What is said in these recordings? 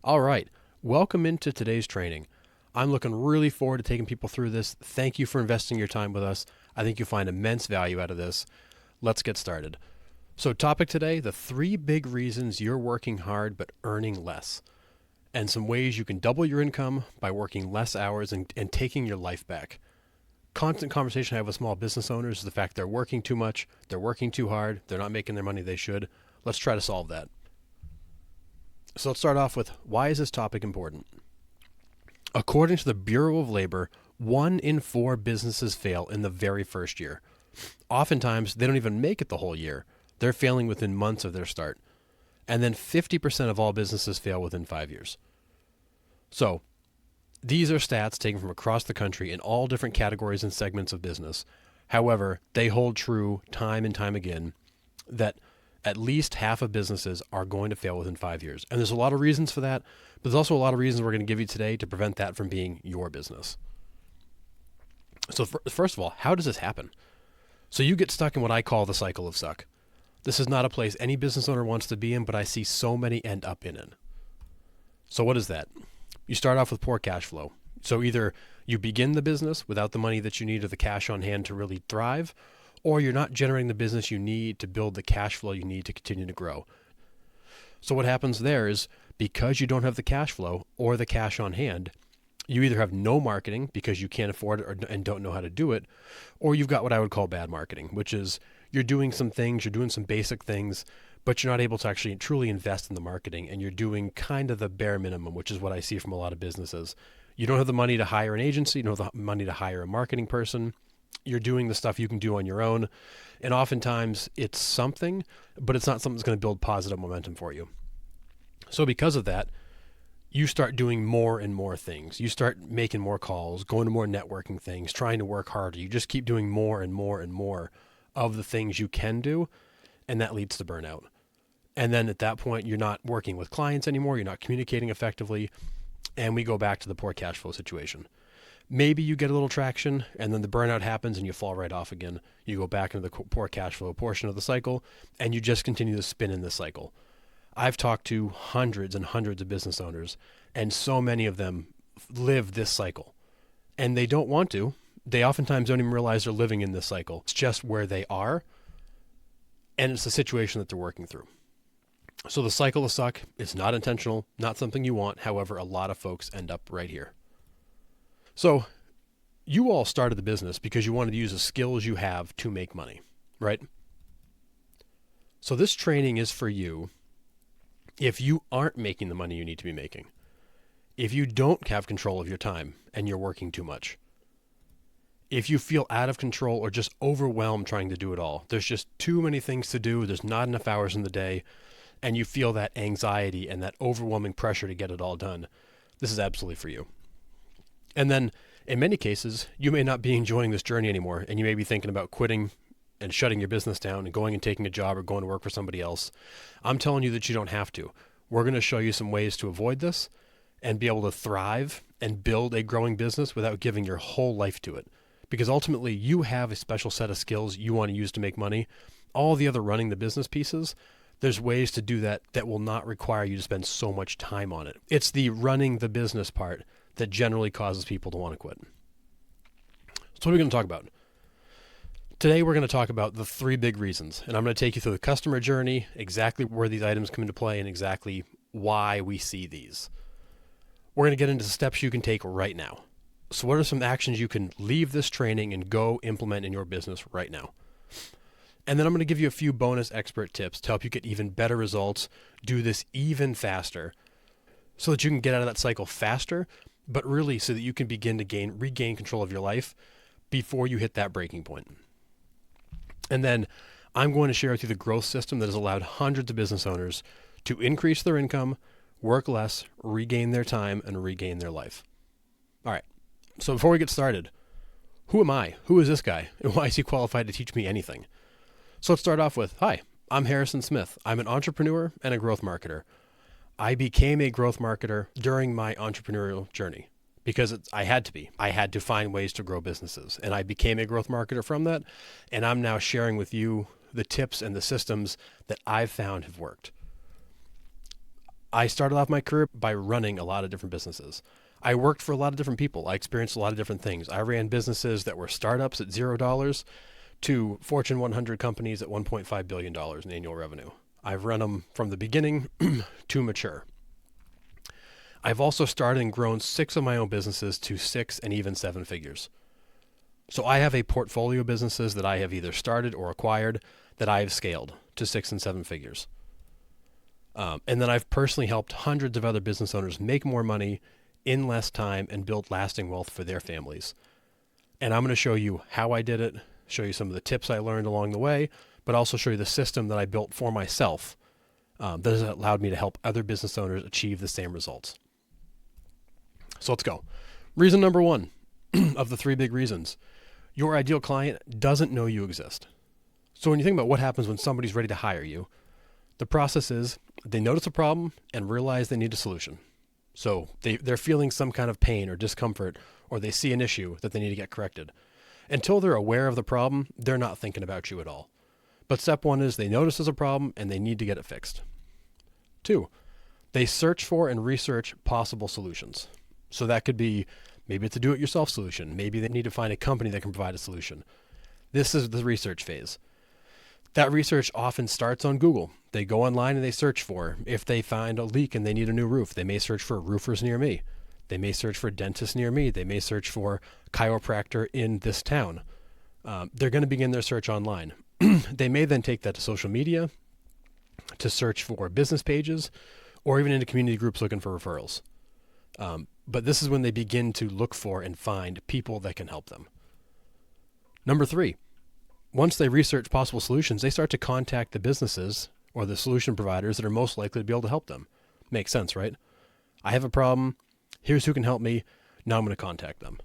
All right. Welcome into today's training. I'm looking really forward to taking people through this. Thank you for investing your time with us. I think you'll find immense value out of this. Let's get started. So, topic today, the 3 big reasons you're working hard but earning less, and some ways you can double your income by working less hours and taking your life back. Constant conversation I have with small business owners is the fact they're working too much, they're working too hard, they're not making their money they should. Let's try to solve that. So let's start off with, why is this topic important? According to the Bureau of Labor, 1 in 4 businesses fail in the very first year. Oftentimes, they don't even make it the whole year. They're failing within months of their start. And then 50% of all businesses fail within 5 years. So, these are stats taken from across the country in all different categories and segments of business. However, they hold true time and time again that at least half of businesses are going to fail within 5 years. And there's a lot of reasons for that, but there's also a lot of reasons we're going to give you today to prevent that from being your business. So first of all, how does this happen? So you get stuck in what I call the cycle of suck. This is not a place any business owner wants to be in, but I see so many end up in it. So what is that? You start off with poor cash flow. So either you begin the business without the money that you need or the cash on hand to really thrive, or you're not generating the business you need to build the cash flow you need to continue to grow. So what happens there is, because you don't have the cash flow or the cash on hand, you either have no marketing because you can't afford it and don't know how to do it, or you've got what I would call bad marketing, which is you're doing some things, you're doing some basic things, but you're not able to actually truly invest in the marketing, and you're doing kind of the bare minimum, which is what I see from a lot of businesses. You don't have the money to hire an agency, you don't have the money to hire a marketing person. You're doing the stuff you can do on your own. And oftentimes it's something, but it's not something that's going to build positive momentum for you. So because of that, you start doing more and more things. You start making more calls, going to more networking things, trying to work harder. You just keep doing more and more and more of the things you can do, and that leads to burnout. And then at that point, you're not working with clients anymore. You're not communicating effectively. And we go back to the poor cash flow situation. Maybe you get a little traction and then the burnout happens and you fall right off again. You go back into the poor cash flow portion of the cycle and you just continue to spin in this cycle. I've talked to hundreds and hundreds of business owners, and so many of them live this cycle, and they don't want to. They oftentimes don't even realize they're living in this cycle. It's just where they are, and it's the situation that they're working through. So the cycle of suck is not intentional, not something you want. However, a lot of folks end up right here. So you all started the business because you wanted to use the skills you have to make money, right? So this training is for you if you aren't making the money you need to be making, if you don't have control of your time and you're working too much, if you feel out of control or just overwhelmed trying to do it all, there's just too many things to do, there's not enough hours in the day, and you feel that anxiety and that overwhelming pressure to get it all done, this is absolutely for you. And then in many cases, you may not be enjoying this journey anymore, and you may be thinking about quitting and shutting your business down and going and taking a job or going to work for somebody else. I'm telling you that you don't have to. We're going to show you some ways to avoid this and be able to thrive and build a growing business without giving your whole life to it. Because ultimately, you have a special set of skills you want to use to make money. All the other running the business pieces, there's ways to do that that will not require you to spend so much time on it. It's the running the business part that generally causes people to want to quit. So what are we going to talk about? Today we're going to talk about the 3 big reasons, and I'm going to take you through the customer journey, exactly where these items come into play, and exactly why we see these. We're going to get into the steps you can take right now. So what are some actions you can leave this training and go implement in your business right now? And then I'm going to give you a few bonus expert tips to help you get even better results, do this even faster, so that you can get out of that cycle faster, but really so that you can begin to regain control of your life before you hit that breaking point. And then I'm going to share with you the growth system that has allowed hundreds of business owners to increase their income, work less, regain their time, and regain their life. All right. So before we get started, who am I? Who is this guy? And why is he qualified to teach me anything? So let's start off with, hi, I'm Harrison Smith. I'm an entrepreneur and a growth marketer. I became a growth marketer during my entrepreneurial journey because I had to be. I had to find ways to grow businesses, and I became a growth marketer from that. And I'm now sharing with you the tips and the systems that I've found have worked. I started off my career by running a lot of different businesses. I worked for a lot of different people. I experienced a lot of different things. I ran businesses that were startups at $0 to Fortune 100 companies at $1.5 billion in annual revenue. I've run them from the beginning to mature. I've also started and grown 6 of my own businesses to 6 and even 7 figures. So I have a portfolio of businesses that I have either started or acquired that I have scaled to 6 and 7 figures. And then I've personally helped hundreds of other business owners make more money in less time and build lasting wealth for their families. And I'm going to show you how I did it, show you some of the tips I learned along the way, but also show you the system that I built for myself that has allowed me to help other business owners achieve the same results. So let's go. Reason number 1 of the 3 big reasons. Your ideal client doesn't know you exist. So when you think about what happens when somebody's ready to hire you, the process is they notice a problem and realize they need a solution. So they're feeling some kind of pain or discomfort, or they see an issue that they need to get corrected. Until they're aware of the problem, they're not thinking about you at all. But step 1 is they notice there's a problem and they need to get it fixed. 2, they search for and research possible solutions. So that could be, maybe it's a do-it-yourself solution. Maybe they need to find a company that can provide a solution. This is the research phase. That research often starts on Google. They go online and they search for, if they find a leak and they need a new roof, they may search for roofers near me. They may search for dentists near me. They may search for chiropractor in this town. They're going to begin their search online. They may then take that to social media to search for business pages or even into community groups looking for referrals. But this is when they begin to look for and find people that can help them. Number 3, once they research possible solutions, they start to contact the businesses or the solution providers that are most likely to be able to help them. Makes sense, right? I have a problem. Here's who can help me. Now I'm going to contact them.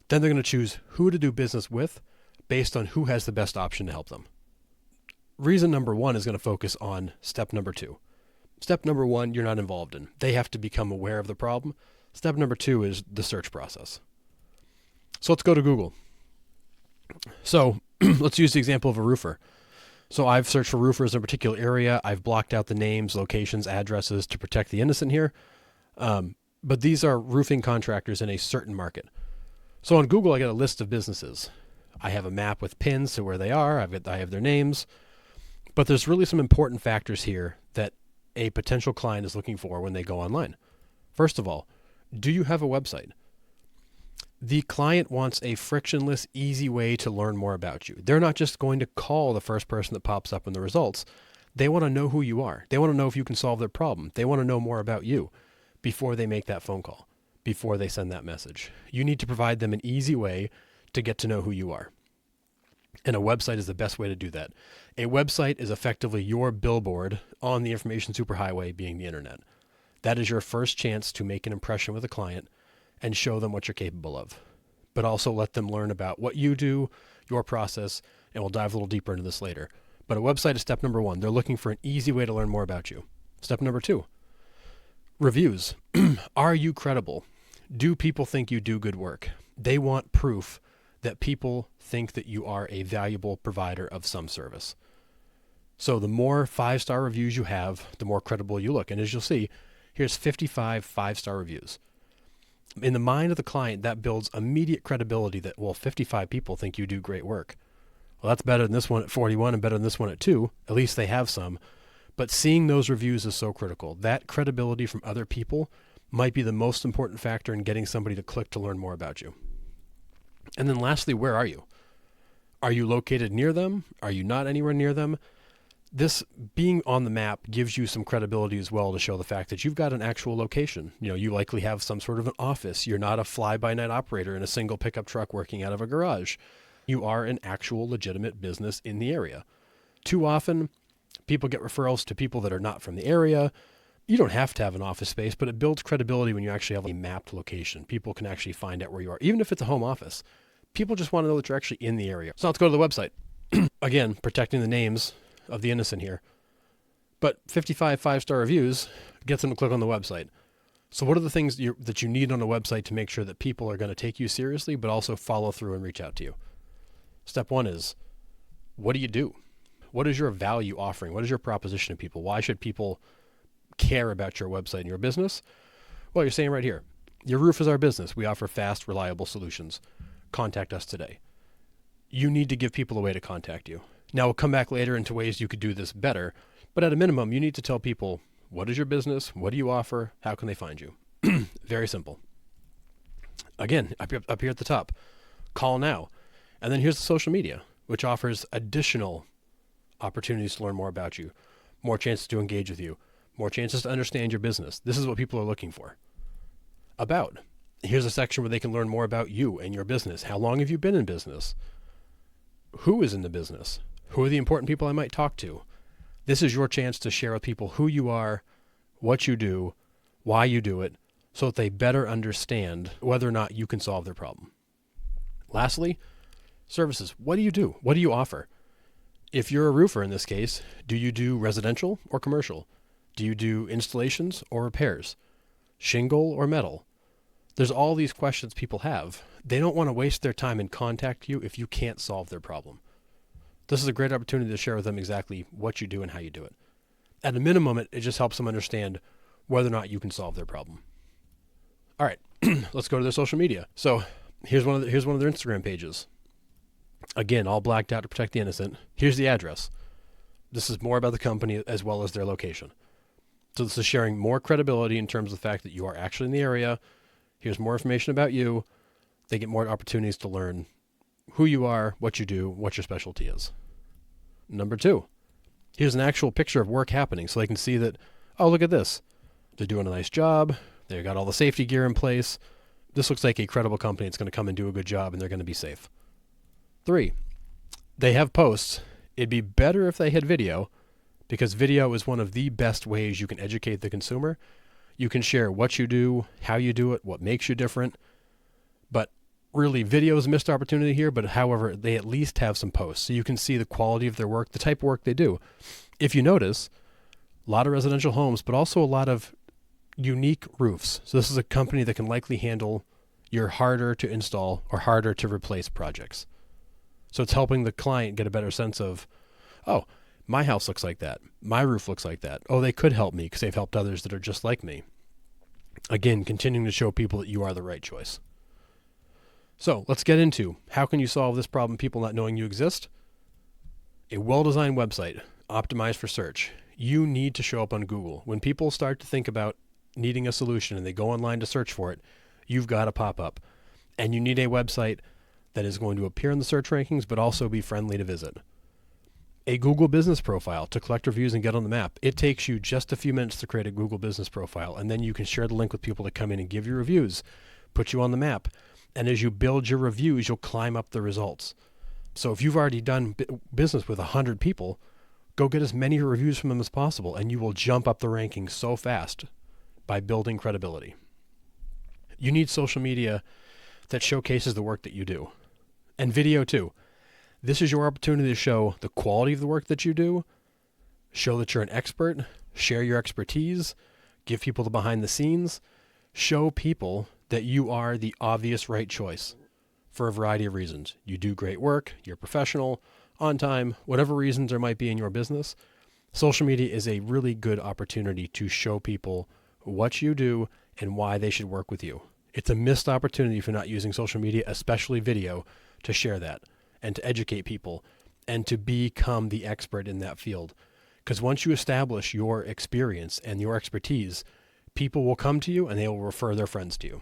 Then they're going to choose who to do business with based on who has the best option to help them. Reason number 1 is going to focus on step number 2. Step number 1, you're not involved in. They have to become aware of the problem. Step number 2 is the search process. So let's go to Google. So let's use the example of a roofer. So I've searched for roofers in a particular area. I've blocked out the names, locations, addresses to protect the innocent here. But these are roofing contractors in a certain market. So on Google, I get a list of businesses. I have a map with pins to where they are. I have their names. But there's really some important factors here that a potential client is looking for when they go online. First of all, do you have a website? The client wants a frictionless, easy way to learn more about you. They're not just going to call the first person that pops up in the results. They want to know who you are. They want to know if you can solve their problem. They want to know more about you before they make that phone call, before they send that message. You need to provide them an easy way to get to know who you are. And a website is the best way to do that. A website is effectively your billboard on the information superhighway, being the internet. That is your first chance to make an impression with a client and show them what you're capable of, but also let them learn about what you do, your process, and we'll dive a little deeper into this later. But a website is step number 1. They're looking for an easy way to learn more about you. Step number 2, reviews. Are you credible? Do people think you do good work? They want proof that people think that you are a valuable provider of some service. So the more 5-star reviews you have, the more credible you look. And as you'll see, here's 55 5-star reviews. In the mind of the client, that builds immediate credibility that, well, 55 people think you do great work. Well, that's better than this one at 41 and better than this one at 2. At least they have some. But seeing those reviews is so critical. That credibility from other people might be the most important factor in getting somebody to click to learn more about you. And then lastly, where are you? Are you located near them? Are you not anywhere near them? This being on the map gives you some credibility as well to show the fact that you've got an actual location. You know, you likely have some sort of an office. You're not a fly-by-night operator in a single pickup truck working out of a garage. You are an actual legitimate business in the area. Too often, people get referrals to people that are not from the area. You don't have to have an office space, but it builds credibility when you actually have a mapped location. People can actually find out where you are, even if it's a home office. People just want to know that you're actually in the area. So let's go to the website. Again, protecting the names of the innocent here. But 55 5-star reviews gets them to click on the website. So what are the things that you need on a website to make sure that people are going to take you seriously, but also follow through and reach out to you? Step 1 is, what do you do? What is your value offering? What is your proposition to people? Why should people care about your website and your business? Well, you're saying right here, your roof is our business. We offer fast, reliable solutions. Contact us today. You need to give people a way to contact you. Now, we'll come back later into ways you could do this better, but at a minimum, you need to tell people, what is your business? What do you offer? How can they find you? Very simple. Again, up here at the top, call now. And then here's the social media, which offers additional opportunities to learn more about you, more chances to engage with you, more chances to understand your business. This is what people are looking for. About. Here's a section where they can learn more about you and your business. How long have you been in business? Who is in the business? Who are the important people I might talk to? This is your chance to share with people who you are, what you do, why you do it, so that they better understand whether or not you can solve their problem. Lastly, services. What do you do? What do you offer? If you're a roofer in this case, do you do residential or commercial? Do you do installations or repairs? Shingle or metal? There's all these questions people have. They don't want to waste their time and contact you if you can't solve their problem. This is a great opportunity to share with them exactly what you do and how you do it. At a minimum, it just helps them understand whether or not you can solve their problem. All right, let's go to their social media. So here's one of their Instagram pages. Again, all blacked out to protect the innocent. Here's the address. This is more about the company as well as their location. So this is sharing more credibility in terms of the fact that you are actually in the area. Here's more information about you. They get more opportunities to learn who you are, what you do, what your specialty is. Number 2, here's an actual picture of work happening so they can see that, oh, look at this. They're doing a nice job. They've got all the safety gear in place. This looks like a credible company that's going to come and do a good job, and they're going to be safe. 3, they have posts. It'd be better if they had video, because video is one of the best ways you can educate the consumer. You can share what you do, how you do it, what makes you different. But really, video is a missed opportunity here, but however, they at least have some posts so you can see the quality of their work, the type of work they do. If you notice, a lot of residential homes, but also a lot of unique roofs. So this is a company that can likely handle your harder to install or harder to replace projects. So it's helping the client get a better sense of, oh, my house looks like that. My roof looks like that. Oh, they could help me because they've helped others that are just like me. Again, continuing to show people that you are the right choice. So let's get into how can you solve this problem, people not knowing you exist? A well-designed website, optimized for search. You need to show up on Google. When people start to think about needing a solution and they go online to search for it, you've got to pop up. And you need a website that is going to appear in the search rankings, but also be friendly to visit. A Google business profile to collect reviews and get on the map. It takes you just a few minutes to create a Google business profile, and then you can share the link with people to come in and give you reviews, put you on the map. And as you build your reviews, you'll climb up the results. So if you've already done business with 100 people, go get as many reviews from them as possible, and you will jump up the rankings so fast by building credibility. You need social media that showcases the work that you do. And video too. This is your opportunity to show the quality of the work that you do, show that you're an expert, share your expertise, give people the behind the scenes, show people that you are the obvious right choice for a variety of reasons. You do great work, you're professional, on time, whatever reasons there might be in your business. Social media is a really good opportunity to show people what you do and why they should work with you. It's a missed opportunity for not using social media, especially video, to share that and to educate people and to become the expert in that field. Because once you establish your experience and your expertise, people will come to you and they will refer their friends to you.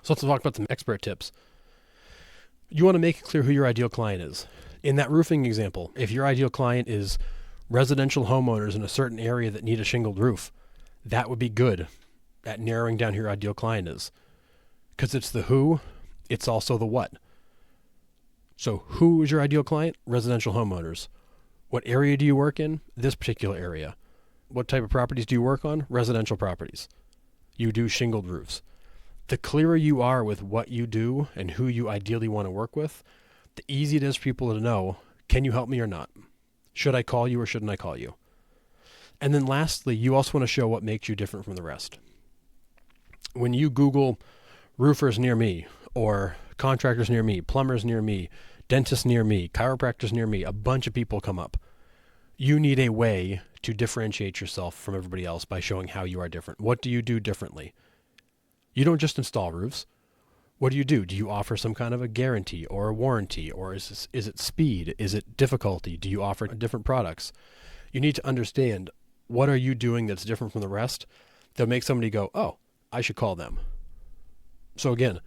So let's talk about some expert tips. You want to make it clear who your ideal client is. In that roofing example, if your ideal client is residential homeowners in a certain area that need a shingled roof, that would be good at narrowing down who your ideal client is. Because it's the who, it's also the what. So who is your ideal client? Residential homeowners. What area do you work in? This particular area. What type of properties do you work on? Residential properties. You do shingled roofs. The clearer you are with what you do and who you ideally want to work with, the easier it is for people to know, can you help me or not? Should I call you or shouldn't I call you? And then lastly, you also want to show what makes you different from the rest. When you Google roofers near me or contractors near me, plumbers near me, dentists near me, chiropractors near me, a bunch of people come up. You need a way to differentiate yourself from everybody else by showing how you are different. What do you do differently? You don't just install roofs. What do you do? Do you offer some kind of a guarantee or a warranty, or is it speed? Is it difficulty? Do you offer different products? You need to understand, what are you doing that's different from the rest that'll make somebody go, oh, I should call them. So again,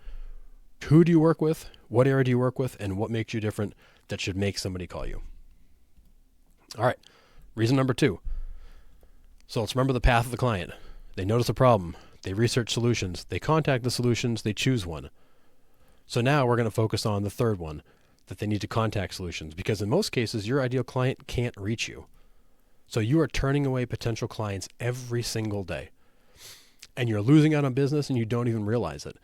who do you work with? What area do you work with? And what makes you different that should make somebody call you? All right. Reason number 2. So let's remember the path of the client. They notice a problem. They research solutions. They contact the solutions. They choose one. So now we're going to focus on the third one, that they need to contact solutions, because in most cases, your ideal client can't reach you. So you are turning away potential clients every single day, and you're losing out on business and you don't even realize it.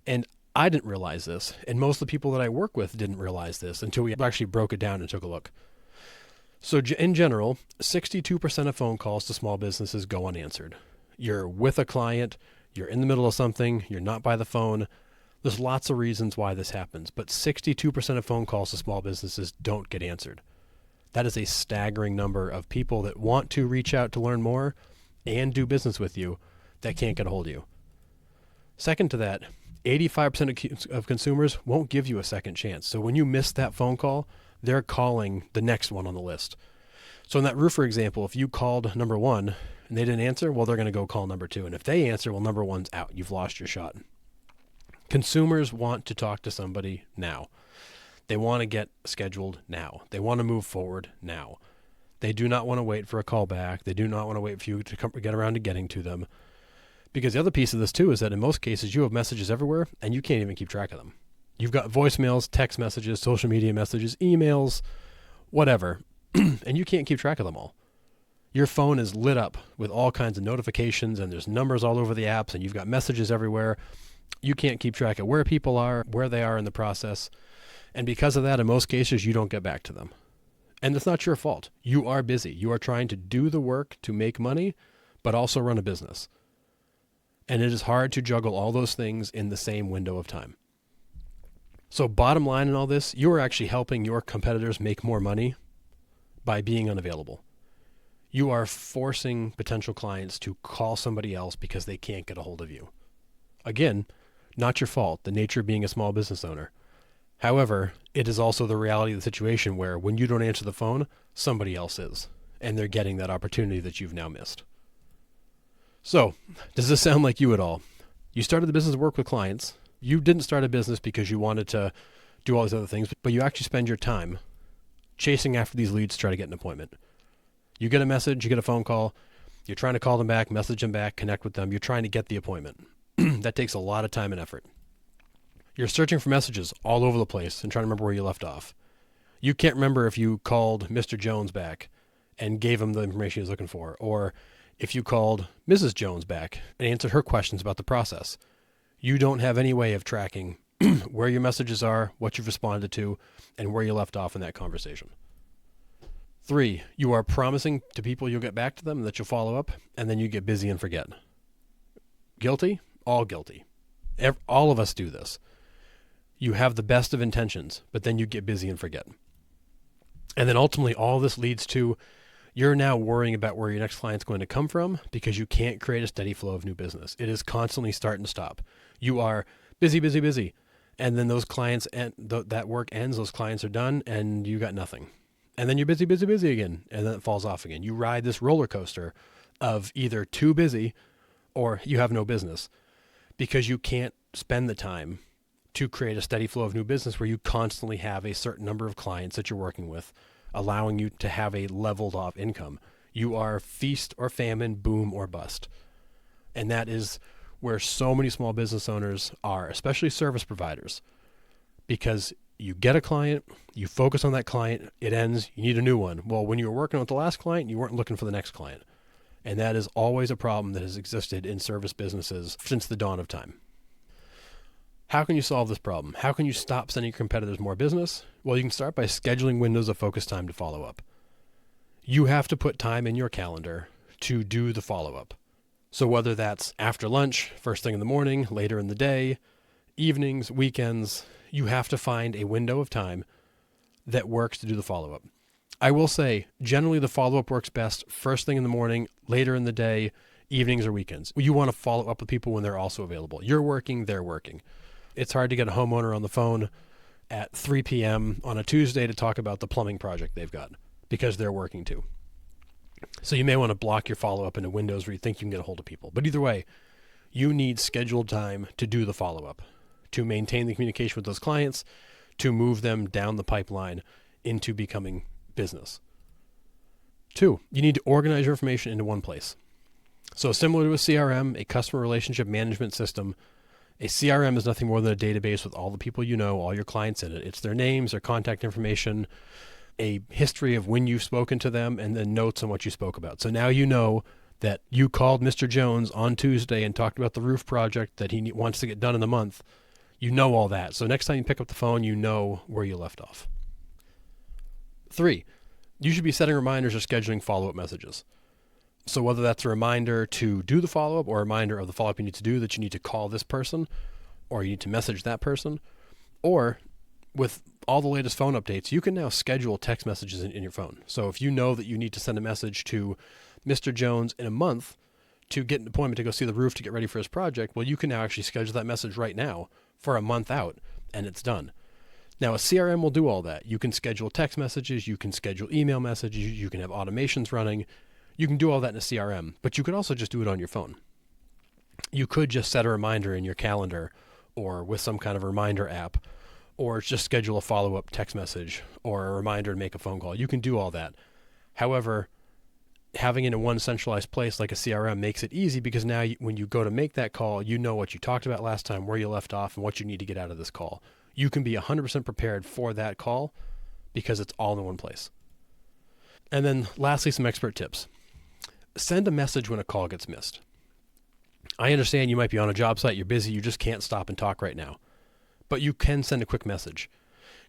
And I didn't realize this, and most of the people that I work with didn't realize this until we actually broke it down and took a look. So in general, 62% of phone calls to small businesses go unanswered. You're with a client, you're in the middle of something, you're not by the phone. There's lots of reasons why this happens, but 62% of phone calls to small businesses don't get answered. That is a staggering number of people that want to reach out to learn more and do business with you that can't get a hold of you. Second to that, 85% of consumers won't give you a second chance. So when you miss that phone call, they're calling the next one on the list. So in that roofer example, if you called number 1 and they didn't answer, well, they're going to go call number 2. And if they answer, well, number 1's out. You've lost your shot. Consumers want to talk to somebody now. They want to get scheduled now. They want to move forward now. They do not want to wait for a call back. They do not want to wait for you to get around to getting to them. Because the other piece of this too is that in most cases you have messages everywhere and you can't even keep track of them. You've got voicemails, text messages, social media messages, emails, whatever, and you can't keep track of them all. Your phone is lit up with all kinds of notifications and there's numbers all over the apps and you've got messages everywhere. You can't keep track of where people are, where they are in the process. And because of that, in most cases, you don't get back to them. And it's not your fault. You are busy. You are trying to do the work to make money, but also run a business. And it is hard to juggle all those things in the same window of time. So bottom line in all this, you are actually helping your competitors make more money by being unavailable. You are forcing potential clients to call somebody else because they can't get a hold of you. Again, not your fault, the nature of being a small business owner. However, it is also the reality of the situation where when you don't answer the phone, somebody else is, and they're getting that opportunity that you've now missed. So, does this sound like you at all? You started the business to work with clients. You didn't start a business because you wanted to do all these other things, but you actually spend your time chasing after these leads to try to get an appointment. You get a message, you get a phone call, you're trying to call them back, message them back, connect with them. You're trying to get the appointment. That takes a lot of time and effort. You're searching for messages all over the place and trying to remember where you left off. You can't remember if you called Mr. Jones back and gave him the information he was looking for, or if you called Mrs. Jones back and answered her questions about the process. You don't have any way of tracking where your messages are, what you've responded to, and where you left off in that conversation. 3, you are promising to people you'll get back to them and that you'll follow up, and then you get busy and forget. Guilty? All guilty. All of us do this. You have the best of intentions, but then you get busy and forget. And then ultimately all this leads to you're now worrying about where your next client's going to come from because you can't create a steady flow of new business. It is constantly start and stop. You are busy, busy, busy. And then those clients, and that work ends, those clients are done, and you got nothing. And then you're busy, busy, busy again, and then it falls off again. You ride this roller coaster of either too busy or you have no business because you can't spend the time to create a steady flow of new business where you constantly have a certain number of clients that you're working with, allowing you to have a leveled off income. You are feast or famine, boom or bust. And that is where so many small business owners are, especially service providers, because you get a client, you focus on that client, it ends, you need a new one. Well, when you were working with the last client, you weren't looking for the next client. And that is always a problem that has existed in service businesses since the dawn of time. How can you solve this problem? How can you stop sending your competitors more business? Well, you can start by scheduling windows of focus time to follow up. You have to put time in your calendar to do the follow-up. So whether that's after lunch, first thing in the morning, later in the day, evenings, weekends, you have to find a window of time that works to do the follow-up. I will say, generally the follow-up works best first thing in the morning, later in the day, evenings or weekends. You want to follow up with people when they're also available. You're working, they're working. It's hard to get a homeowner on the phone at 3 p.m. on a Tuesday to talk about the plumbing project they've got because they're working too. So you may want to block your follow-up into windows where you think you can get a hold of people. But either way, you need scheduled time to do the follow-up, to maintain the communication with those clients, to move them down the pipeline into becoming business. 2, you need to organize your information into one place. So similar to a CRM, a customer relationship management system, a CRM is nothing more than a database with all the people you know, all your clients in it. It's their names, their contact information, a history of when you've spoken to them, and then notes on what you spoke about. So now you know that you called Mr. Jones on Tuesday and talked about the roof project that he wants to get done in the month. You know all that. So next time you pick up the phone, you know where you left off. 3, you should be setting reminders or scheduling follow-up messages. So whether that's a reminder to do the follow-up or a reminder of the follow-up you need to do, that you need to call this person or you need to message that person, or with all the latest phone updates, you can now schedule text messages in your phone. So if you know that you need to send a message to Mr. Jones in a month to get an appointment to go see the roof to get ready for his project, well, you can now actually schedule that message right now for a month out, and it's done. Now, a CRM will do all that. You can schedule text messages, you can schedule email messages, you can have automations running. You can do all that in a CRM, but you could also just do it on your phone. You could just set a reminder in your calendar or with some kind of reminder app, or just schedule a follow-up text message or a reminder to make a phone call. You can do all that. However, having it in one centralized place like a CRM makes it easy because now when you go to make that call, you know what you talked about last time, where you left off, and what you need to get out of this call. You can be 100% prepared for that call because it's all in one place. And then lastly, some expert tips. Send a message when a call gets missed. I understand you might be on a job site, you're busy, you just can't stop and talk right now. But you can send a quick message.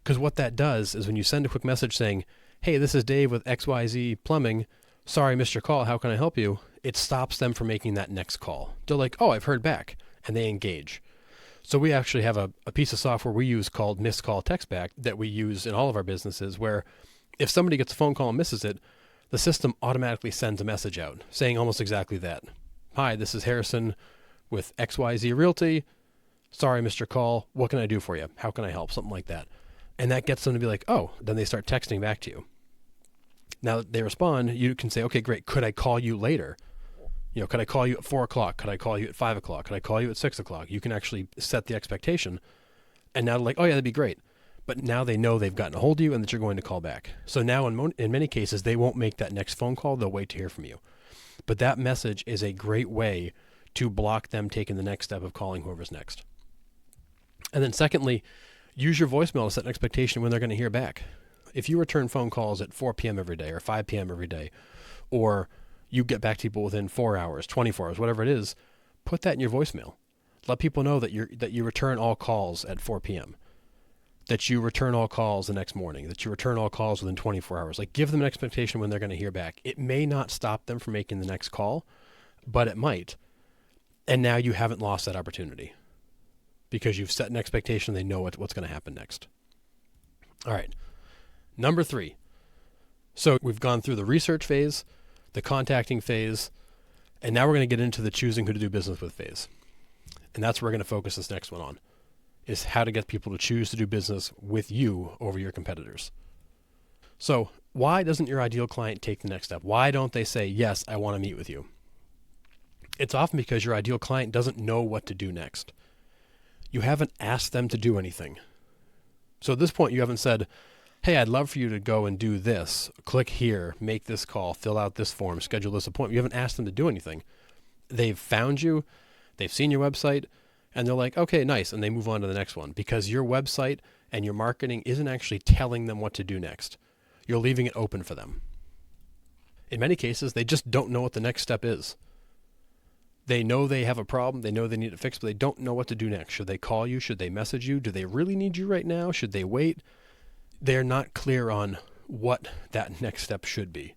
Because what that does is when you send a quick message saying, hey, this is Dave with XYZ Plumbing. Sorry, missed your call. How can I help you? It stops them from making that next call. They're like, oh, I've heard back. And they engage. So we actually have a piece of software we use called Missed Call Text Back that we use in all of our businesses, where if somebody gets a phone call and misses it, the system automatically sends a message out saying almost exactly that. Hi, this is Harrison with XYZ Realty. Sorry, missed your call. What can I do for you? How can I help? Something like that. And that gets them to be like, oh, then they start texting back to you. Now that they respond, you can say, okay, great. Could I call you later? Could I call you at 4 o'clock? Could I call you at 5 o'clock? Could I call you at 6 o'clock? You can actually set the expectation. And now they're like, oh yeah, that'd be great. But now they know they've gotten a hold of you and that you're going to call back. So now in many cases, they won't make that next phone call. They'll wait to hear from you. But that message is a great way to block them taking the next step of calling whoever's next. And then secondly, use your voicemail to set an expectation when they're going to hear back. If you return phone calls at 4 p.m. every day or 5 p.m. every day, or you get back to people within 4 hours, 24 hours, whatever it is, put that in your voicemail. Let people know that you return all calls at 4 p.m., that you return all calls the next morning, that you return all calls within 24 hours. Like, give them an expectation when they're going to hear back. It may not stop them from making the next call, but it might. And now you haven't lost that opportunity because you've set an expectation. They know what's going to happen next. All right. Number 3. So we've gone through the research phase, the contacting phase, and now we're going to get into the choosing who to do business with phase. And that's where we're going to focus this next one on, is how to get people to choose to do business with you over your competitors. So why doesn't your ideal client take the next step? Why don't they say, yes, I want to meet with you? It's often because your ideal client doesn't know what to do next. You haven't asked them to do anything. So at this point, you haven't said, hey, I'd love for you to go and do this. Click here, make this call, fill out this form, schedule this appointment. You haven't asked them to do anything. They've found you, they've seen your website, and they're like, okay, nice. And they move on to the next one because your website and your marketing isn't actually telling them what to do next. You're leaving it open for them. In many cases, they just don't know what the next step is. They know they have a problem. They know they need it fixed, but they don't know what to do next. Should they call you? Should they message you? Do they really need you right now? Should they wait? They're not clear on what that next step should be.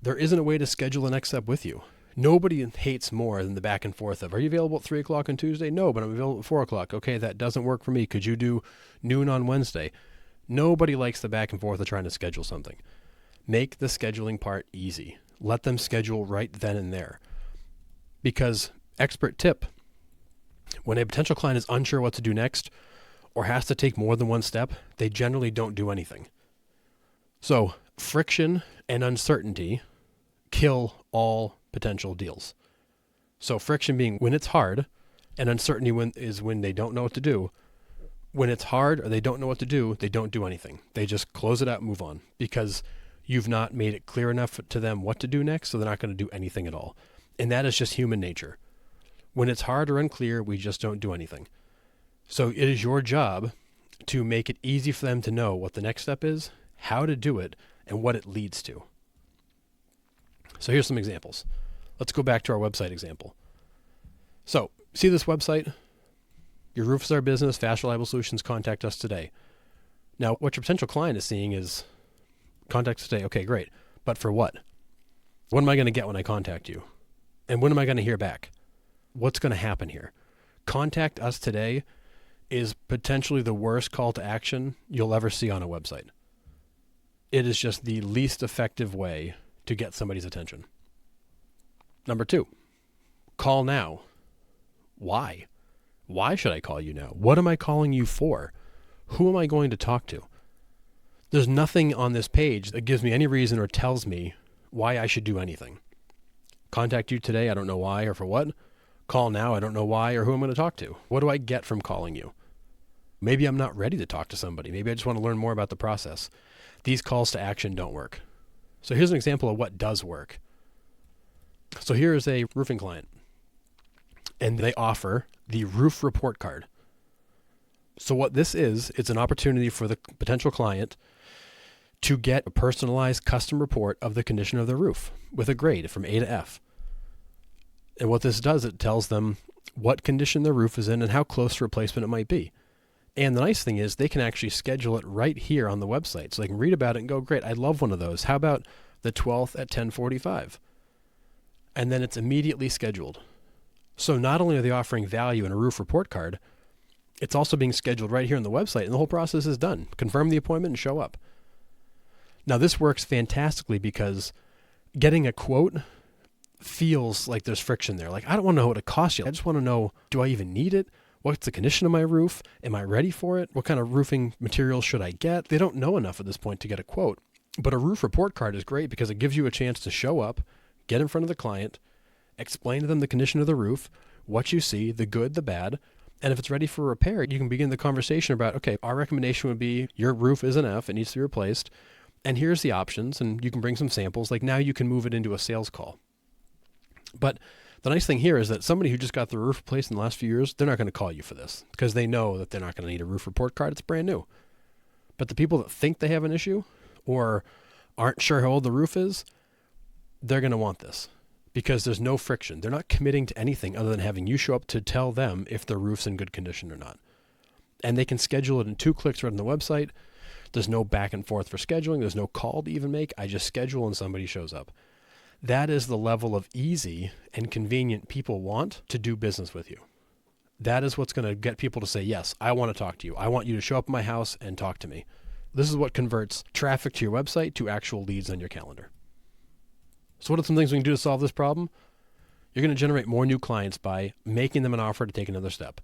There isn't a way to schedule a next step with you. Nobody hates more than the back and forth of, are you available at 3 o'clock on Tuesday? No, but I'm available at 4 o'clock. Okay, that doesn't work for me. Could you do noon on Wednesday? Nobody likes the back and forth of trying to schedule something. Make the scheduling part easy. Let them schedule right then and there. Because, expert tip, when a potential client is unsure what to do next or has to take more than one step, they generally don't do anything. So, friction and uncertainty kill all potential deals. So friction being when it's hard, and uncertainty is when they don't know what to do. When it's hard or they don't know what to do, they don't do anything. They just close it out and move on because you've not made it clear enough to them what to do next, so they're not going to do anything at all. And that is just human nature. When it's hard or unclear, we just don't do anything. So it is your job to make it easy for them to know what the next step is, how to do it, and what it leads to. So here's some examples. Let's go back to our website example. So, see this website? Your roof is our business, Fast Reliable Solutions, contact us today. Now, what your potential client is seeing is, contact us today, okay, great. But for what? What am I going to get when I contact you? And when am I going to hear back? What's going to happen here? Contact us today is potentially the worst call to action you'll ever see on a website. It is just the least effective way to get somebody's attention. Number 2, call now. Why? Why should I call you now? What am I calling you for? Who am I going to talk to? There's nothing on this page that gives me any reason or tells me why I should do anything. Contact you today, I don't know why or for what. Call now, I don't know why or who I'm going to talk to. What do I get from calling you? Maybe I'm not ready to talk to somebody. Maybe I just want to learn more about the process. These calls to action don't work. So here's an example of what does work. So here is a roofing client, and they offer the roof report card. So what this is, it's an opportunity for the potential client to get a personalized custom report of the condition of the roof with a grade from A to F. And what this does, it tells them what condition the roof is in and how close to replacement it might be. And the nice thing is they can actually schedule it right here on the website. So they can read about it and go, great, I love one of those. How about the 12th at 10:45? And then it's immediately scheduled. So not only are they offering value in a roof report card, it's also being scheduled right here on the website, and the whole process is done. Confirm the appointment and show up. Now this works fantastically because getting a quote feels like there's friction there. Like, I don't want to know what it costs you. I just want to know, do I even need it? What's the condition of my roof? Am I ready for it? What kind of roofing materials should I get? They don't know enough at this point to get a quote. But a roof report card is great because it gives you a chance to show up, get in front of the client, explain to them the condition of the roof, what you see, the good, the bad, and if it's ready for repair, you can begin the conversation about, okay, our recommendation would be your roof is an F, it needs to be replaced, and here's the options, and you can bring some samples. Like now you can move it into a sales call. But the nice thing here is that somebody who just got the roof replaced in the last few years, they're not going to call you for this because they know that they're not going to need a roof report card. It's brand new. But the people that think they have an issue or aren't sure how old the roof is, they're going to want this because there's no friction. They're not committing to anything other than having you show up to tell them if their roof's in good condition or not. And they can schedule it in 2 clicks right on the website. There's no back and forth for scheduling. There's no call to even make. I just schedule and somebody shows up. That is the level of easy and convenient people want to do business with you. That is what's going to get people to say, yes, I want to talk to you. I want you to show up at my house and talk to me. This is what converts traffic to your website to actual leads on your calendar. So what are some things we can do to solve this problem? You're going to generate more new clients by making them an offer to take another step.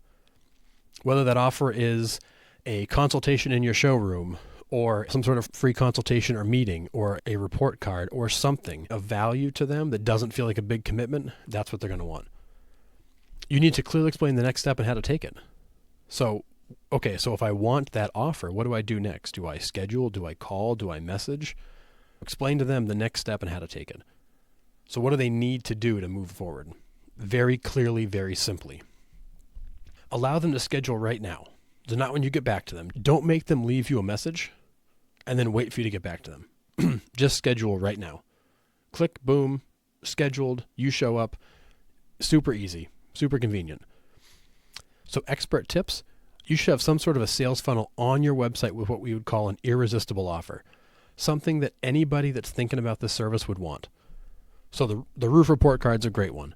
Whether that offer is a consultation in your showroom or some sort of free consultation or meeting or a report card or something of value to them that doesn't feel like a big commitment, that's what they're going to want. You need to clearly explain the next step and how to take it. So, okay, so if I want that offer, what do I do next? Do I schedule? Do I call? Do I message? Explain to them the next step and how to take it. So what do they need to do to move forward? Very clearly, very simply. Allow them to schedule right now. So not when you get back to them. Don't make them leave you a message and then wait for you to get back to them. Just schedule right now. Click, boom, scheduled, you show up. Super easy, super convenient. So expert tips, you should have some sort of a sales funnel on your website with what we would call an irresistible offer. Something that anybody that's thinking about this service would want. So the roof report card's a great one.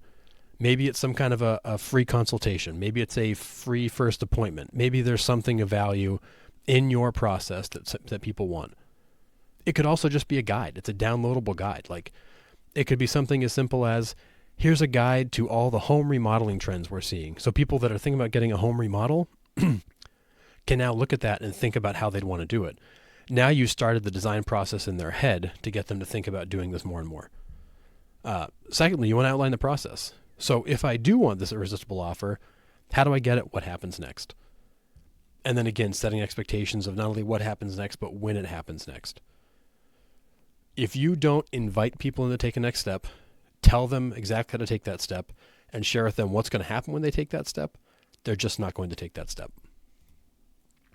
Maybe it's some kind of a free consultation. Maybe it's a free first appointment. Maybe there's something of value in your process that people want. It could also just be a guide. It's a downloadable guide. Like, it could be something as simple as, here's a guide to all the home remodeling trends we're seeing. So people that are thinking about getting a home remodel can now look at that and think about how they'd want to do it. Now you started the design process in their head to get them to think about doing this more and more. Secondly, you want to outline the process. So if I do want this irresistible offer, how do I get it? What happens next? And then again, setting expectations of not only what happens next, but when it happens next. If you don't invite people in to take a next step, tell them exactly how to take that step, and share with them what's going to happen when they take that step, they're just not going to take that step.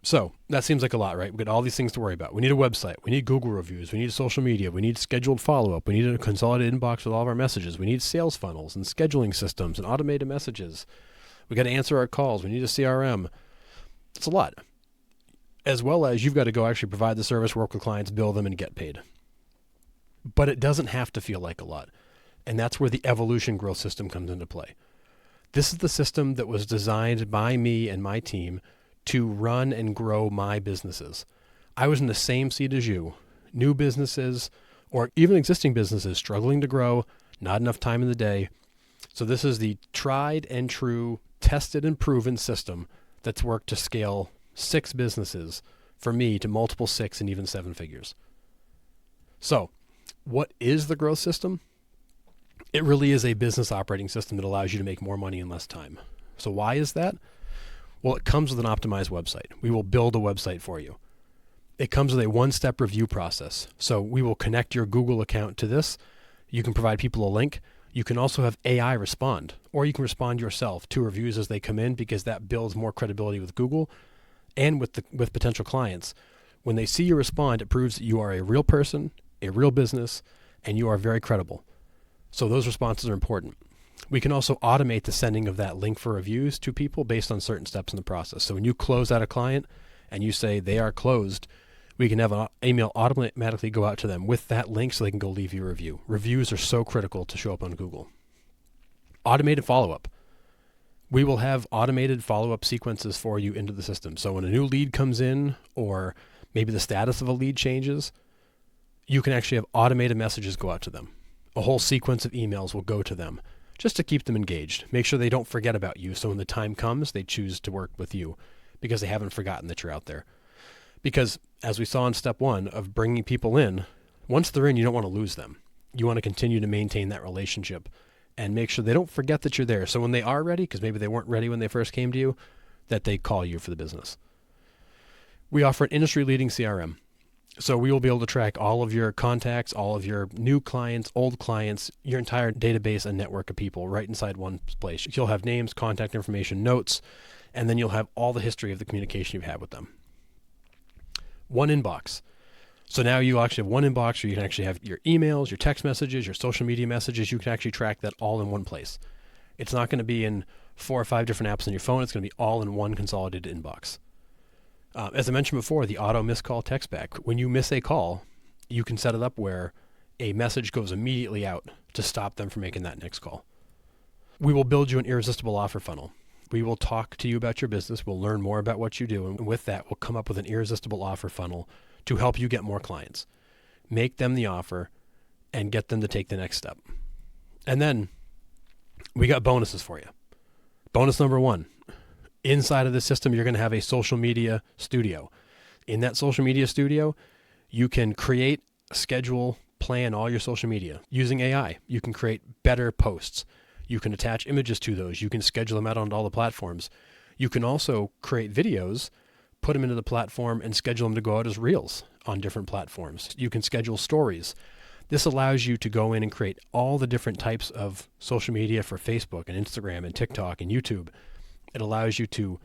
So that seems like a lot, right? We've got all these things to worry about. We need a website. We need Google reviews. We need social media. We need scheduled follow-up. We need a consolidated inbox with all of our messages. We need sales funnels and scheduling systems and automated messages. We got to answer our calls. We need a CRM. It's a lot. As well as you've got to go actually provide the service, work with clients, bill them, and get paid. But it doesn't have to feel like a lot. And that's where the Evolution Growth System comes into play. This is the system that was designed by me and my team to run and grow my businesses. I was in the same seat as you. New businesses, or even existing businesses, struggling to grow, not enough time in the day. So this is the tried and true, tested and proven system that's worked to scale 6 businesses for me to multiple 6 and even 7 figures. So what is the growth system? It really is a business operating system that allows you to make more money in less time. So why is that? Well, it comes with an optimized website. We will build a website for you. It comes with a one-step review process. So we will connect your Google account to this. You can provide people a link. You can also have AI respond, or you can respond yourself to reviews as they come in, because that builds more credibility with Google and with potential clients. When they see you respond, it proves that you are a real person, a real business, and you are very credible. So those responses are important. We can also automate the sending of that link for reviews to people based on certain steps in the process. So when you close out a client and you say they are closed, we can have an email automatically go out to them with that link so they can go leave you a review. Reviews are so critical to show up on Google. Automated follow-up. We will have automated follow-up sequences for you into the system. So when a new lead comes in, or maybe the status of a lead changes, you can actually have automated messages go out to them. A whole sequence of emails will go to them just to keep them engaged. Make sure they don't forget about you. So when the time comes, they choose to work with you because they haven't forgotten that you're out there. Because as we saw in step 1 of bringing people in, once they're in, you don't want to lose them. You want to continue to maintain that relationship and make sure they don't forget that you're there. So when they are ready, because maybe they weren't ready when they first came to you, that they call you for the business. We offer an industry-leading CRM. So we will be able to track all of your contacts, all of your new clients, old clients, your entire database and network of people right inside one place. You'll have names, contact information, notes, and then you'll have all the history of the communication you've had with them. One inbox. So now you actually have one inbox where you can actually have your emails, your text messages, your social media messages. You can actually track that all in one place. It's not going to be in 4 or 5 different apps on your phone. It's going to be all in one consolidated inbox. As I mentioned before, the auto missed call text back. When you miss a call, you can set it up where a message goes immediately out to stop them from making that next call. We will build you an irresistible offer funnel. We will talk to you about your business. We'll learn more about what you do. And with that, we'll come up with an irresistible offer funnel to help you get more clients. Make them the offer and get them to take the next step. And then we got bonuses for you. Bonus number 1. Inside of the system, you're going to have a social media studio. In that social media studio, you can create, schedule, plan all your social media using AI. You can create better posts. You can attach images to those. You can schedule them out on all the platforms. You can also create videos, put them into the platform, and schedule them to go out as reels on different platforms. You can schedule stories. This allows you to go in and create all the different types of social media for Facebook and Instagram and TikTok and YouTube. It allows you to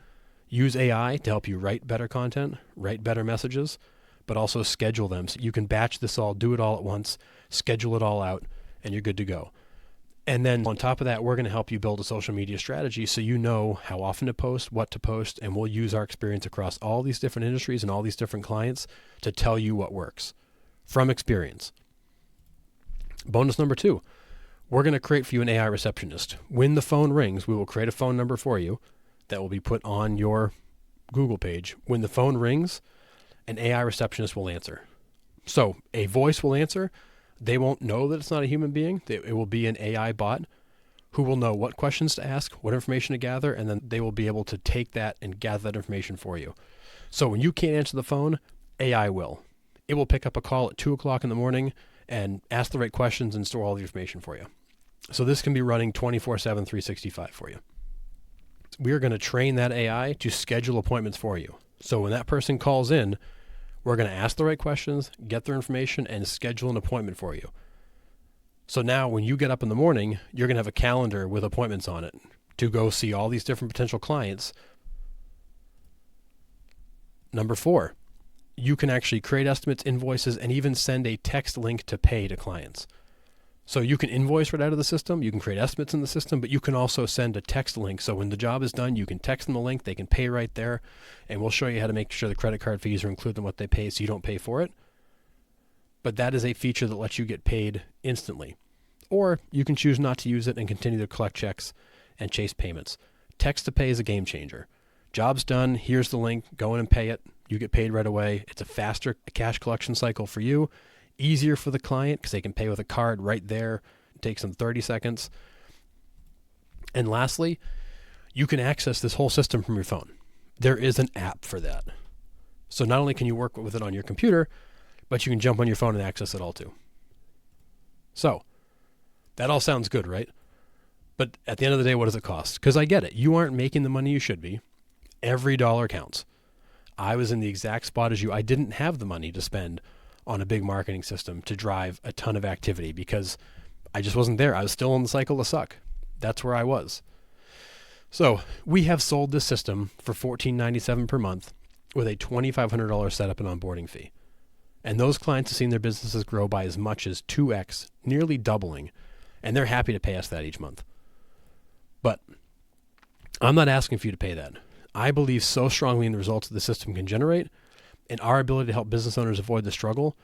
use AI to help you write better content, write better messages, but also schedule them. So you can batch this all, do it all at once, schedule it all out, and you're good to go. And then on top of that, we're going to help you build a social media strategy so you know how often to post, what to post, and we'll use our experience across all these different industries and all these different clients to tell you what works from experience. Bonus number 2, we're going to create for you an AI receptionist. When the phone rings, we will create a phone number for you that will be put on your Google page, when the phone rings, an AI receptionist will answer. So a voice will answer. They won't know that it's not a human being. It will be an AI bot who will know what questions to ask, what information to gather, and then they will be able to take that and gather that information for you. So when you can't answer the phone, AI will. It will pick up a call at 2 o'clock in the morning and ask the right questions and store all the information for you. So this can be running 24/7, 365 for you. We are going to train that AI to schedule appointments for you. So when that person calls in, we're going to ask the right questions, get their information, and schedule an appointment for you. So now when you get up in the morning, you're going to have a calendar with appointments on it to go see all these different potential clients. Number 4, you can actually create estimates, invoices, and even send a text link to pay to clients. So you can invoice right out of the system, you can create estimates in the system, but you can also send a text link. So when the job is done, you can text them the link, they can pay right there, and we'll show you how to make sure the credit card fees are included in what they pay so you don't pay for it. But that is a feature that lets you get paid instantly. Or you can choose not to use it and continue to collect checks and chase payments. Text to pay is a game changer. Job's done, here's the link, go in and pay it, you get paid right away. It's a faster cash collection cycle for you. Easier for the client because they can pay with a card right there. It takes them 30 seconds. And lastly, you can access this whole system from your phone. There is an app for that. So not only can you work with it on your computer, but you can jump on your phone and access it all too. So that all sounds good, right? But at the end of the day, what does it cost? Because I get it. You aren't making the money you should be. Every dollar counts. I was in the exact spot as you. I didn't have the money to spend on a big marketing system to drive a ton of activity because I just wasn't there. I was still in the cycle of suck. That's where I was. So we have sold this system for $14.97 per month with a $2,500 setup and onboarding fee. And those clients have seen their businesses grow by as much as 2x, nearly doubling, and they're happy to pay us that each month. But I'm not asking for you to pay that. I believe so strongly in the results that the system can generate and our ability to help business owners avoid the struggle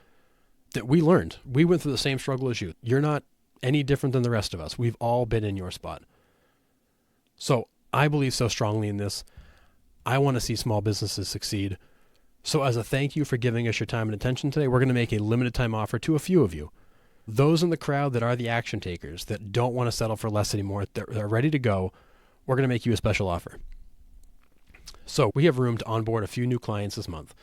that we learned. We went through the same struggle as you. You're not any different than the rest of us. We've all been in your spot. So I believe so strongly in this. I want to see small businesses succeed. So as a thank you for giving us your time and attention today, we're going to make a limited time offer to a few of you. Those in the crowd that are the action takers, that don't want to settle for less anymore, that are ready to go, we're going to make you a special offer. So we have room to onboard a few new clients this month.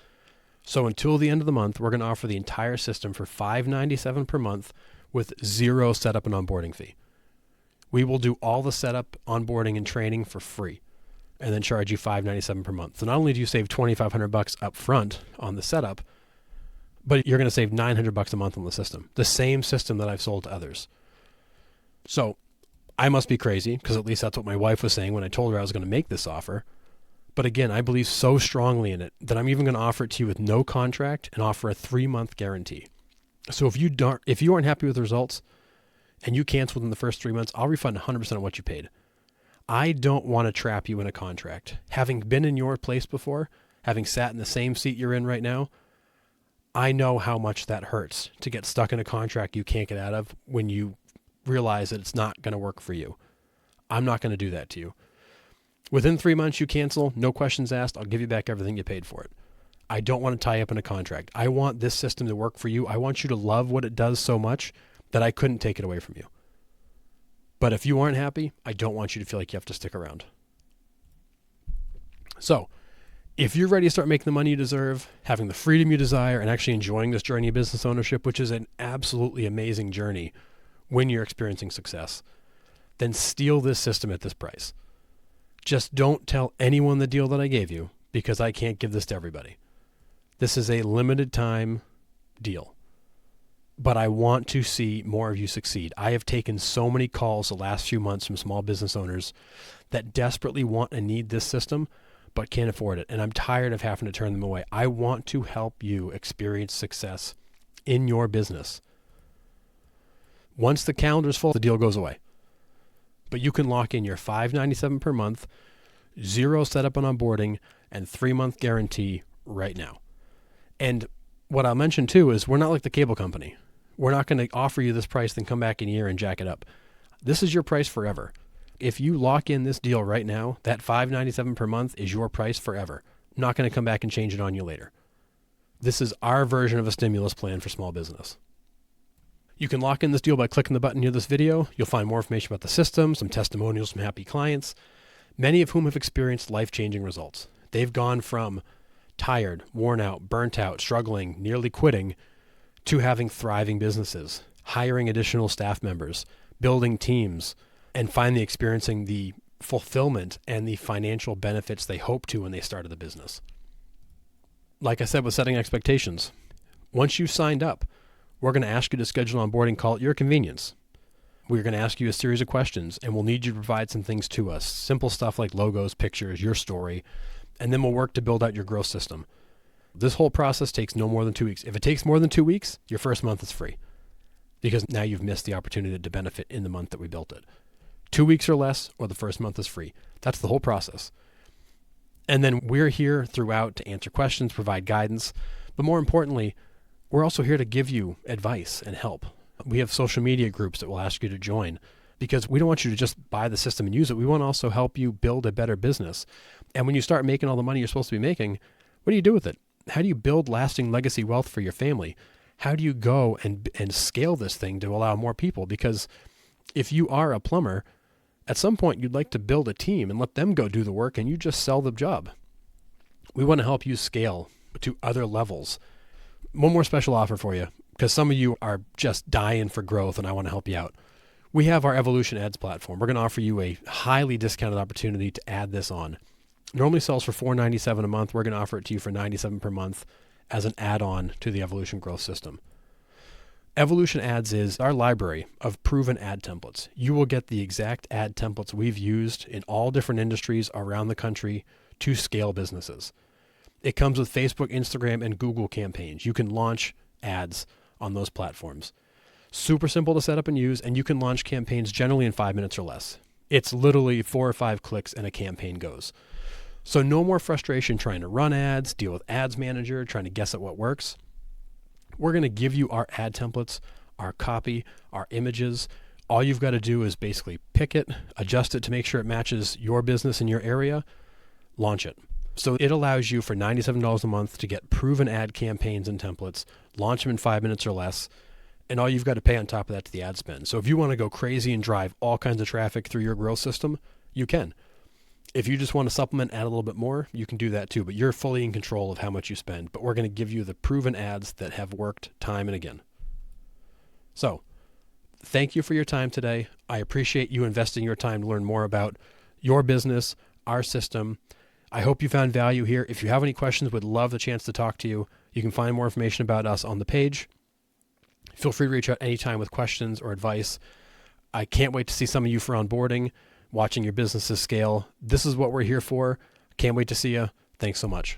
So until the end of the month, we're going to offer the entire system for $597 per month with zero setup and onboarding fee. We will do all the setup, onboarding, and training for free and then charge you $597 per month. So not only do you save $2,500 up front on the setup, but you're going to save $900 a month on the system, the same system that I've sold to others. So I must be crazy because at least that's what my wife was saying when I told her I was going to make this offer. But again, I believe so strongly in it that I'm even going to offer it to you with no contract and offer a 3-month guarantee. So if you aren't happy with the results and you cancel within the first 3 months, I'll refund 100% of what you paid. I don't want to trap you in a contract. Having been in your place before, having sat in the same seat you're in right now, I know how much that hurts to get stuck in a contract you can't get out of when you realize that it's not going to work for you. I'm not going to do that to you. Within 3 months, you cancel, no questions asked, I'll give you back everything you paid for it. I don't want to tie you up in a contract. I want this system to work for you. I want you to love what it does so much that I couldn't take it away from you. But if you aren't happy, I don't want you to feel like you have to stick around. So, if you're ready to start making the money you deserve, having the freedom you desire, and actually enjoying this journey of business ownership, which is an absolutely amazing journey when you're experiencing success, then steal this system at this price. Just don't tell anyone the deal that I gave you because I can't give this to everybody. This is a limited time deal, but I want to see more of you succeed. I have taken so many calls the last few months from small business owners that desperately want and need this system, but can't afford it. And I'm tired of having to turn them away. I want to help you experience success in your business. Once the calendar's full, the deal goes away. But you can lock in your $597 per month, zero setup and onboarding, and 3-month guarantee right now. And what I'll mention too is we're not like the cable company. We're not going to offer you this price, then come back in a year and jack it up. This is your price forever. If you lock in this deal right now, that $597 per month is your price forever. not going to come back and change it on you later. This is our version of a stimulus plan for small business. You can lock in this deal by clicking the button near this video. You'll find more information about the system, some testimonials from happy clients, many of whom have experienced life-changing results. They've gone from tired, worn out, burnt out, struggling, nearly quitting, to having thriving businesses, hiring additional staff members, building teams, and finally experiencing the fulfillment and the financial benefits they hoped to when they started the business. Like I said with setting expectations, once you've signed up, we're going to ask you to schedule an onboarding call at your convenience. We're going to ask you a series of questions, and we'll need you to provide some things to us. Simple stuff like logos, pictures, your story, and then we'll work to build out your growth system. This whole process takes no more than 2 weeks. If it takes more than 2 weeks, your first month is free because now you've missed the opportunity to benefit in the month that we built it. 2 weeks or less, or the first month is free. That's the whole process. And then we're here throughout to answer questions, provide guidance, but more importantly, we're also here to give you advice and help. We have social media groups that we'll ask you to join because we don't want you to just buy the system and use it. We want to also help you build a better business. And when you start making all the money you're supposed to be making, what do you do with it? How do you build lasting legacy wealth for your family? How do you go and scale this thing to allow more people? Because if you are a plumber, at some point you'd like to build a team and let them go do the work and you just sell the job. We want to help you scale to other levels. One more special offer for you, because some of you are just dying for growth and I want to help you out. We have our Evolution Ads platform. We're going to offer you a highly discounted opportunity to add this on. Normally sells for $4.97 a month. We're going to offer it to you for $97 per month as an add-on to the Evolution Growth System. Evolution Ads is our library of proven ad templates. You will get the exact ad templates we've used in all different industries around the country to scale businesses. It comes with Facebook, Instagram, and Google campaigns. You can launch ads on those platforms. Super simple to set up and use, and you can launch campaigns generally in 5 minutes or less. It's literally 4 or 5 clicks and a campaign goes. So no more frustration trying to run ads, deal with Ads Manager, trying to guess at what works. We're going to give you our ad templates, our copy, our images. All you've got to do is basically pick it, adjust it to make sure it matches your business in your area, launch it. So it allows you for $97 a month to get proven ad campaigns and templates, launch them in 5 minutes or less, and all you've got to pay on top of that to the ad spend. So if you want to go crazy and drive all kinds of traffic through your growth system, you can. If you just want to supplement, add a little bit more, you can do that too, but you're fully in control of how much you spend. But we're going to give you the proven ads that have worked time and again. So thank you for your time today. I appreciate you investing your time to learn more about your business, our system. I hope you found value here. If you have any questions, would love the chance to talk to you. You can find more information about us on the page. Feel free to reach out anytime with questions or advice. I can't wait to see some of you for onboarding, watching your businesses scale. This is what we're here for. Can't wait to see you. Thanks so much.